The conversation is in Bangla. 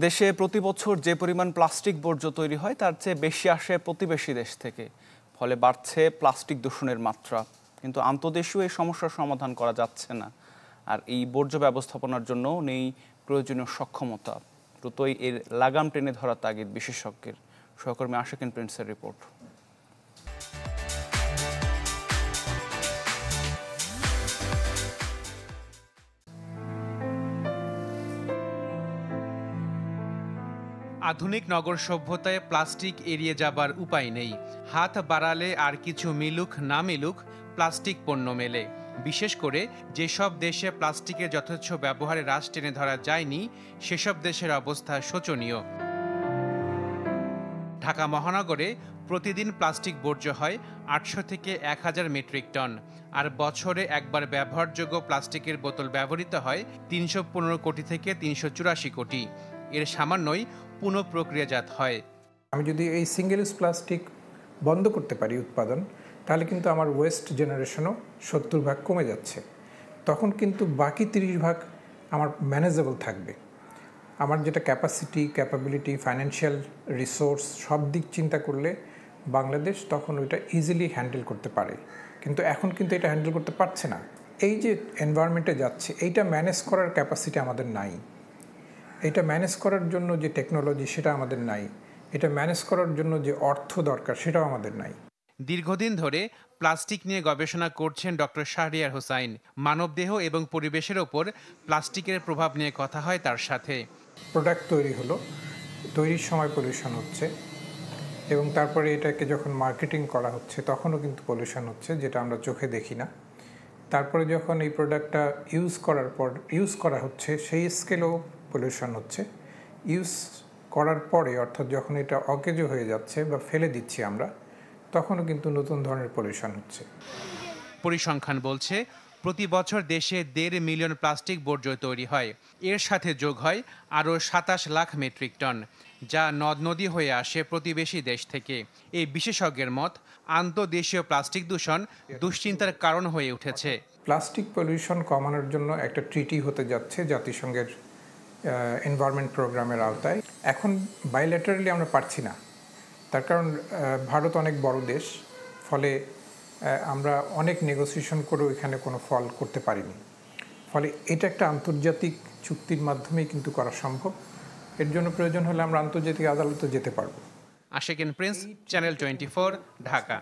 দেশে প্রতি বছর যে পরিমাণ প্লাস্টিক বর্জ্য তৈরি হয় তার চেয়ে বেশি আসে প্রতিবেশী দেশ থেকে। ফলে বাড়ছে প্লাস্টিক দূষণের মাত্রা। কিন্তু আন্তদেশীয় এই সমস্যার সমাধান করা যাচ্ছে না। আর এই বর্জ্য ব্যবস্থাপনার জন্য নেই প্রয়োজনীয় সক্ষমতা। দ্রুতই এর লাগাম টেনে ধরা তাগিদ বিশেষজ্ঞের। সহকর্মী আশিকিন প্রিন্সের রিপোর্ট। আধুনিক নগর সভ্যতায় প্লাস্টিক এড়িয়ে যাবার উপায় নেই। হাত বাড়ালে আর কিছু মিলুক না মিলুক প্লাস্টিক পণ্য মেলে। বিশেষ করে যেসব দেশে প্লাস্টিকের যথেচ্ছ ব্যবহারে হ্রাস টেনে ধরা যায়নি সেসব দেশের অবস্থা শোচনীয়। ঢাকা মহানগরে প্রতিদিন প্লাস্টিক বর্জ্য হয় ৮০০ থেকে ১০০০ মেট্রিক টন। আর বছরে একবার ব্যবহারযোগ্য প্লাস্টিকের বোতল ব্যবহৃত হয় ৩১৫ কোটি থেকে ৩৮৪ কোটি। এর সামান্যই পুনঃপ্রক্রিয়াজাত হয়। আমি যদি এই সিঙ্গেল ইউজ প্লাস্টিক বন্ধ করতে পারি উৎপাদন, তাহলে কিন্তু আমার ওয়েস্ট জেনারেশনও ৭০ ভাগ কমে যাচ্ছে। তখন কিন্তু বাকি ৩০ ভাগ আমার ম্যানেজেবল থাকবে। আমার যেটা ক্যাপাবিলিটি, ফাইন্যান্সিয়াল রিসোর্স সব দিক চিন্তা করলে বাংলাদেশ তখন ওইটা ইজিলি হ্যান্ডেল করতে পারে। কিন্তু এখন কিন্তু এটা হ্যান্ডেল করতে পারছে না। এই যে এনভায়রনমেন্টে যাচ্ছে, এইটা ম্যানেজ করার ক্যাপাসিটি আমাদের নাই। এটা ম্যানেজ করার জন্য যে টেকনোলজি সেটা আমাদের নাই। এটা ম্যানেজ করার জন্য যে অর্থ দরকার সেটাও আমাদের নাই। দীর্ঘদিন ধরে প্লাস্টিক নিয়ে গবেষণা করছেন ডক্টর শাহরিয়ার হোসাইন। মানবদেহ এবং পরিবেশের ওপর প্লাস্টিকের প্রভাব নিয়ে কথা হয় তার সাথে। প্রোডাক্ট তৈরি হলো, তৈরির সময় পলিউশন হচ্ছে এবং তারপরে এটাকে যখন মার্কেটিং করা হচ্ছে তখনও কিন্তু পলিউশন হচ্ছে, যেটা আমরা চোখে দেখি না। তারপরে যখন এই প্রোডাক্টটা ইউজ করা হচ্ছে সেই স্কেলেও পলিউশন হচ্ছে। ইউজ করার পরে অর্থাৎ যখন এটা অকেজো হয়ে যাচ্ছে বা ফেলে দিচ্ছি আমরা, তখনও কিন্তু নতুন ধরনের পলিউশন হচ্ছে। পরিসংখ্যান বলছে প্রতি বছর দেশে ১.৫ মিলিয়ন প্লাস্টিক বর্জ্য তৈরি হয়। এর সাথে যোগ হয় আরও ২৭ লাখ মেট্রিক টন, যা নদ নদী হয়ে আসে প্রতিবেশী দেশ থেকে। এই বিশেষজ্ঞের মত, আন্তদেশীয় প্লাস্টিক দূষণ দুশ্চিন্তার কারণ হয়ে উঠেছে। প্লাস্টিক পলিউশন কমানোর জন্য একটা ট্রিটি হতে যাচ্ছে জাতিসংঘের এনভায়রনমেন্ট প্রোগ্রামের আওতায়। এখন বাইল্যাটারালি আমরা পারছি না, তার কারণ ভারত অনেক বড় দেশ, ফলে আমরা অনেক নেগোসিয়েশন করেও এখানে কোনো ফল করতে পারিনি। ফলে এটা একটা আন্তর্জাতিক চুক্তির মাধ্যমেই কিন্তু করা সম্ভব। এর জন্য প্রয়োজন হলে আমরা আন্তর্জাতিক আদালতে যেতে পারবো। Ashikin Prince, channel 24, Dhaka.